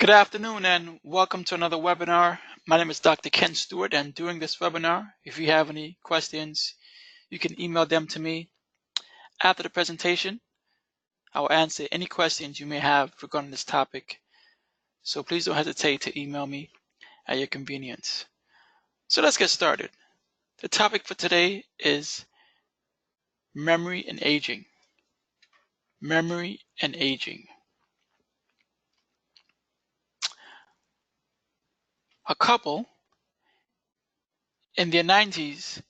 Good afternoon and welcome to another webinar. My name is Dr. Ken Stewart, and during this webinar, if you have any questions, you can email them to me. After the presentation, I will answer any questions you may have regarding this topic. So please don't hesitate to email me at your convenience. So let's get started. The topic for today is memory and aging. Memory and aging. A couple in their 90s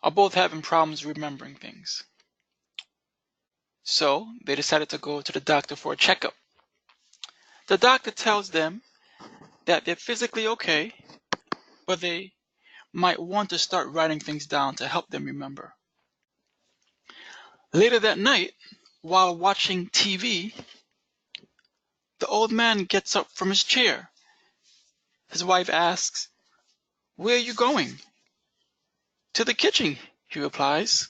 are both having problems remembering things. So they decided to go to the doctor for a checkup. The doctor tells them that they're physically okay, but they might want to start writing things down to help them remember. Later that night, while watching TV, the old man gets up from his chair. His wife asks, "Where are you going?" "To the kitchen," he replies.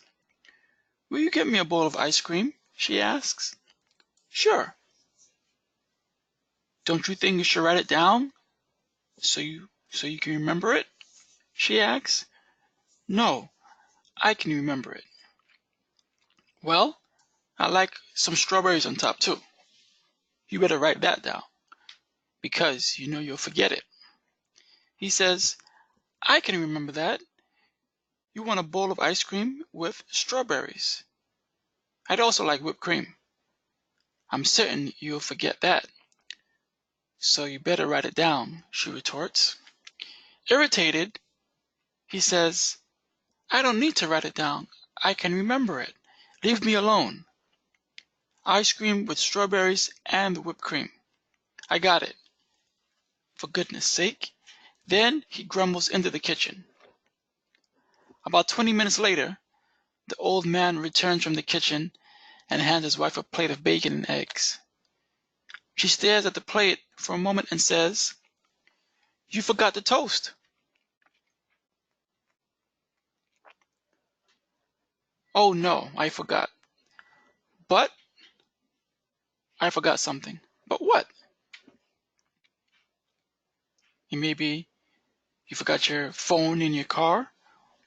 "Will you get me a bowl of ice cream?" she asks. "Sure." "Don't you think you should write it down so you can remember it?" she asks. "No, I can remember it." "Well, I like some strawberries on top too." "You better write that down, because you know you'll forget it." He says, "I can remember that. You want a bowl of ice cream with strawberries. I'd also like whipped cream. I'm certain you'll forget that. So you better write it down," she retorts. Irritated, he says, "I don't need to write it down. I can remember it. Leave me alone. Ice cream with strawberries and whipped cream. I got it. For goodness sake." Then he grumbles into the kitchen. About 20 minutes later, the old man returns from the kitchen and hands his wife a plate of bacon and eggs. She stares at the plate for a moment and says, "You forgot the toast." "Oh no, I forgot. But I forgot something." "But what?" Maybe you forgot your phone in your car,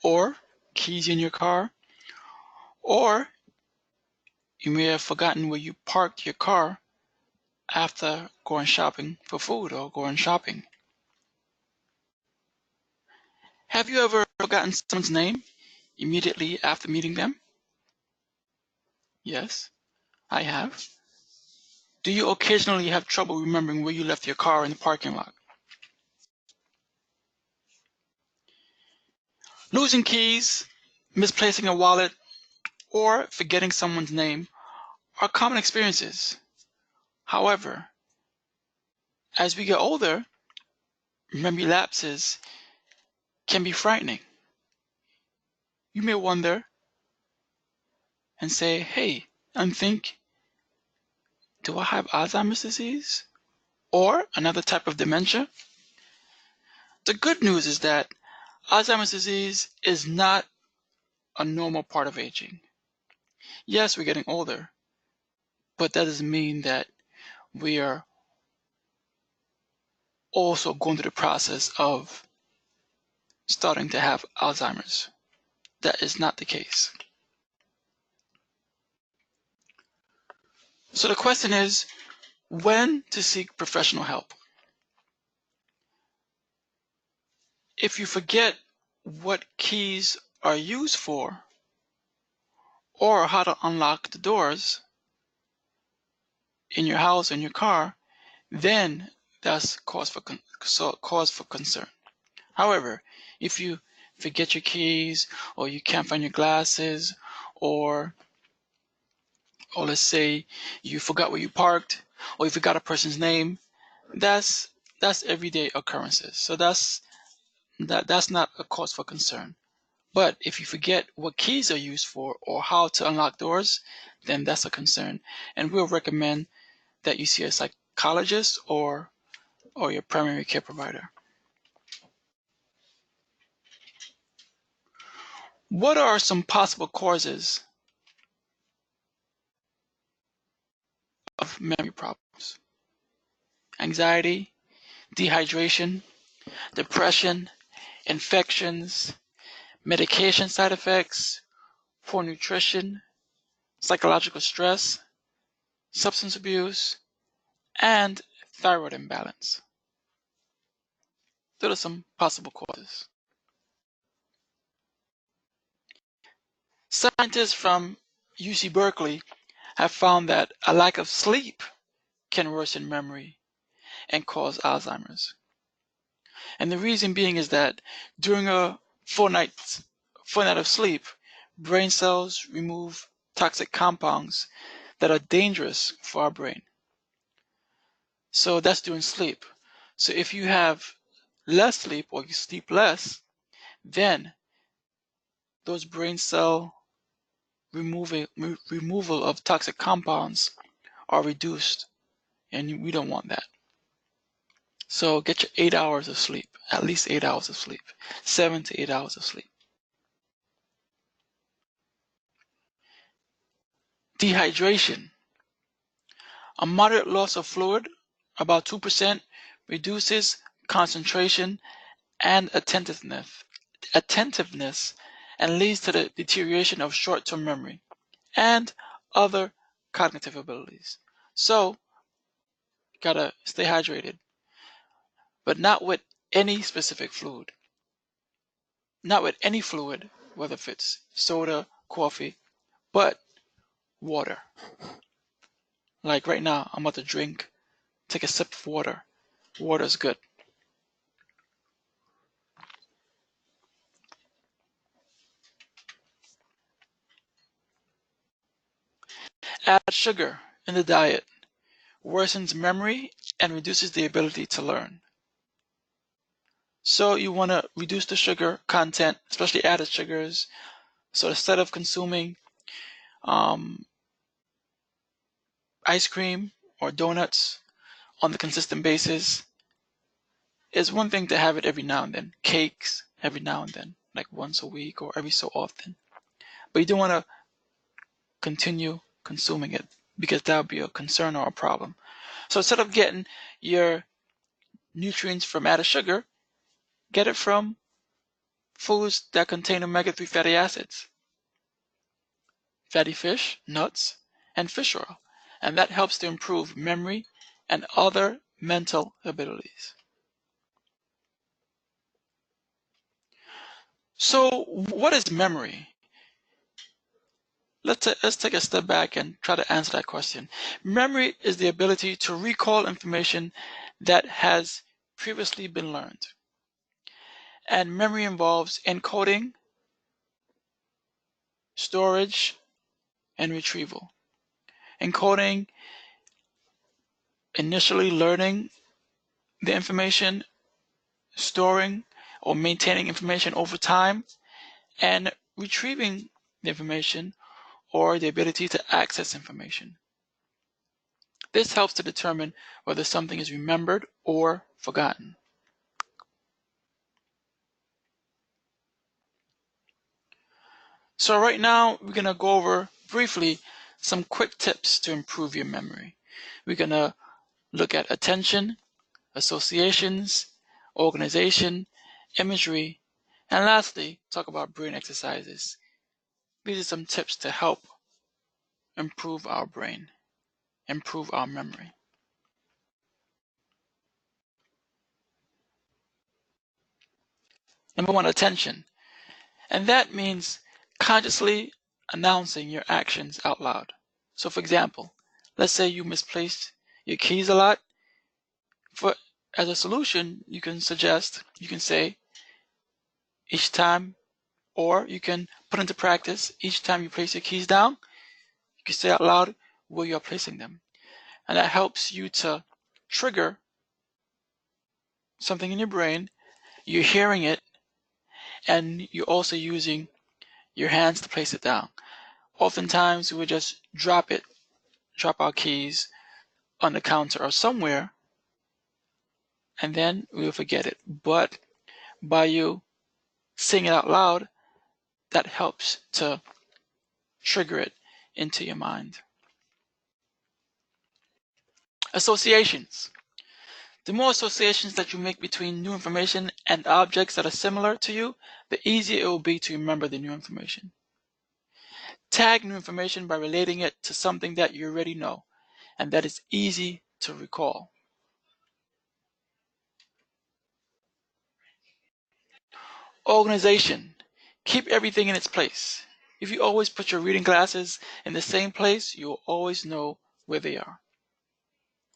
or keys in your car, or you may have forgotten where you parked your car after going shopping for food or going shopping. Have you ever forgotten someone's name immediately after meeting them? Yes, I have. Do you occasionally have trouble remembering where you left your car in the parking lot? Losing keys, misplacing a wallet, or forgetting someone's name are common experiences. However, as we get older, memory lapses can be frightening. You may wonder and say, "Hey," and think, "Do I have Alzheimer's disease or another type of dementia?" The good news is that Alzheimer's disease is not a normal part of aging. Yes, we're getting older, but that doesn't mean that we are also going through the process of starting to have Alzheimer's. That is not the case. So the question is, when to seek professional help? If you forget what keys are used for or how to unlock the doors in your house and your car, then that's cause for concern. However, if you forget your keys, or you can't find your glasses, or let's say you forgot where you parked, or you forgot a person's name, that's everyday occurrences. So that's not a cause for concern. But if you forget what keys are used for or how to unlock doors, then that's a concern. And we'll recommend that you see a psychologist or your primary care provider. What are some possible causes of memory problems? anxiety, dehydration, depression, infections, medication side effects, poor nutrition, psychological stress, substance abuse, and thyroid imbalance. Those are some possible causes. Scientists from UC Berkeley have found that a lack of sleep can worsen memory and cause Alzheimer's. And the reason being is that during a full night of sleep, brain cells remove toxic compounds that are dangerous for our brain. So that's during sleep. So if you have less sleep or you sleep less, then those brain cell removal of toxic compounds are reduced, and we don't want that. So get your 8 hours of sleep, at least 8 hours of sleep, 7 to 8 hours of sleep. Dehydration. A moderate loss of fluid, about 2%, reduces concentration and attentiveness, and leads to the deterioration of short-term memory and other cognitive abilities. So, gotta stay hydrated, but not with any specific fluid. Not with any fluid, whether if it's soda, coffee, but water. Like right now, I'm about to take a sip of water. Water is good. Add sugar in the diet. Worsens memory and reduces the ability to learn. So you want to reduce the sugar content, especially added sugars. So instead of consuming ice cream or donuts on the consistent basis, it's one thing to have it every now and then. Cakes every now and then, like once a week or every so often. But you don't want to continue consuming it because that would be a concern or a problem. So instead of getting your nutrients from added sugar, get it from foods that contain omega-3 fatty acids, fatty fish, nuts, and fish oil. And that helps to improve memory and other mental abilities. So what is memory? Let's take a step back and try to answer that question. Memory is the ability to recall information that has previously been learned. And memory involves encoding, storage, and retrieval. Encoding, initially learning the information, storing or maintaining information over time, and retrieving the information or the ability to access information. This helps to determine whether something is remembered or forgotten. So right now, we're going to go over briefly some quick tips to improve your memory. We're going to look at attention, associations, organization, imagery, and lastly, talk about brain exercises. These are some tips to help improve our brain, improve our memory. Number one, attention. And that means consciously announcing your actions out loud. So for example, let's say you misplaced your keys a lot. As a solution, you can say each time, or you can put into practice each time you place your keys down, you can say out loud where you're placing them. And that helps you to trigger something in your brain. You're hearing it, and you're also using your hands to place it down. Oftentimes, we would just drop our keys on the counter or somewhere, and then we'll forget it. But by you saying it out loud, that helps to trigger it into your mind. Associations. The more associations that you make between new information and objects that are similar to you, the easier it will be to remember the new information. Tag new information by relating it to something that you already know and that is easy to recall. Organization. Keep everything in its place. If you always put your reading glasses in the same place, you'll always know where they are.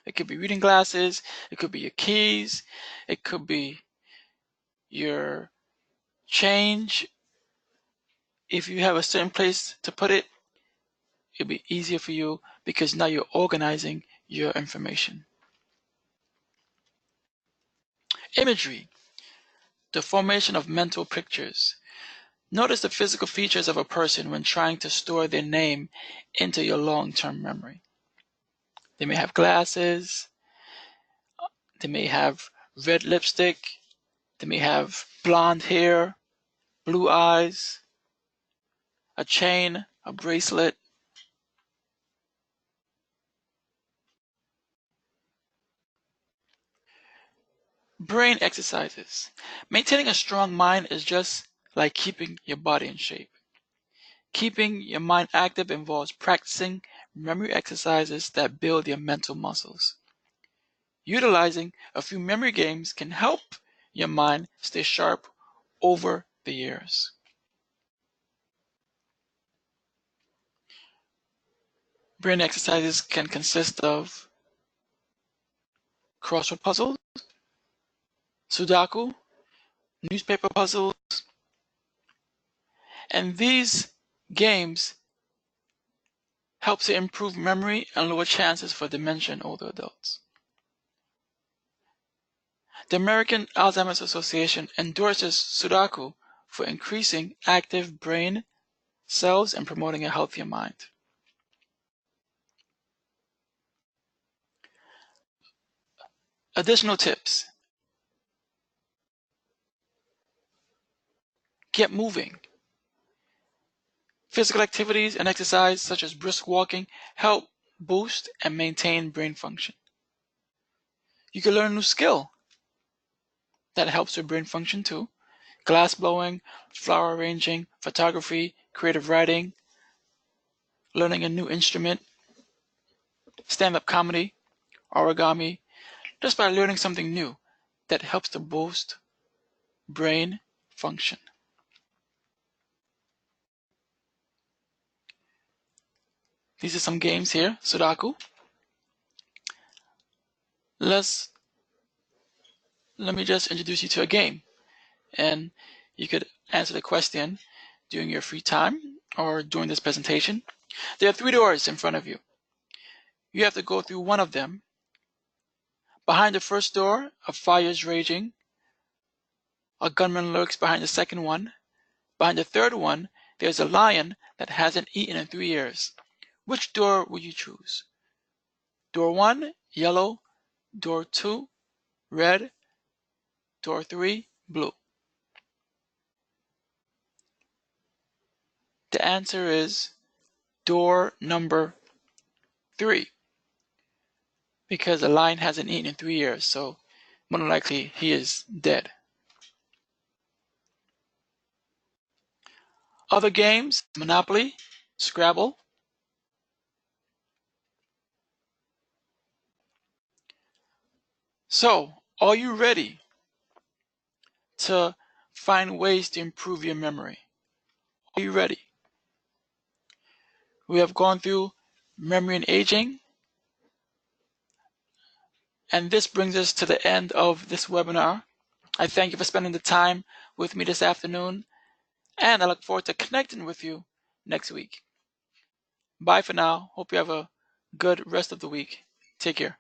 It could be reading glasses, it could be your keys, it could be your change. If you have a certain place to put it, it'll be easier for you because now you're organizing your information. Imagery. The formation of mental pictures. Notice the physical features of a person when trying to store their name into your long-term memory. They may have glasses, they may have red lipstick, they may have blonde hair, blue eyes, a chain, a bracelet. Brain exercises. Maintaining a strong mind is just like keeping your body in shape. Keeping your mind active involves practicing memory exercises that build your mental muscles. Utilizing a few memory games can help your mind stay sharp over the years. Brain exercises can consist of crossword puzzles, Sudoku, newspaper puzzles, and these games help to improve memory and lower chances for dementia in older adults. The American Alzheimer's Association endorses Sudoku for increasing active brain cells and promoting a healthier mind. Additional tips. Get moving. Physical activities and exercise such as brisk walking help boost and maintain brain function. You can learn a new skill that helps with brain function too. Glass blowing, flower arranging, photography, creative writing, learning a new instrument, stand-up comedy, origami, just by learning something new that helps to boost brain function. These are some games here, Sudoku. Let me just introduce you to a game, and you could answer the question during your free time or during this presentation. There are 3 doors in front of you. You have to go through one of them. Behind the first door, a fire is raging. A gunman lurks behind the second one. Behind the third one, there's a lion that hasn't eaten in 3 years. Which door will you choose? Door 1, yellow. Door 2, red. Door 3, blue. The answer is door number 3, because the lion hasn't eaten in 3 years, so more than likely he is dead. Other games, Monopoly, Scrabble. So, are you ready to find ways to improve your memory? Are you ready? We have gone through memory and aging, and this brings us to the end of this webinar. I thank you for spending the time with me this afternoon, and I look forward to connecting with you next week. Bye for now. Hope you have a good rest of the week. Take care.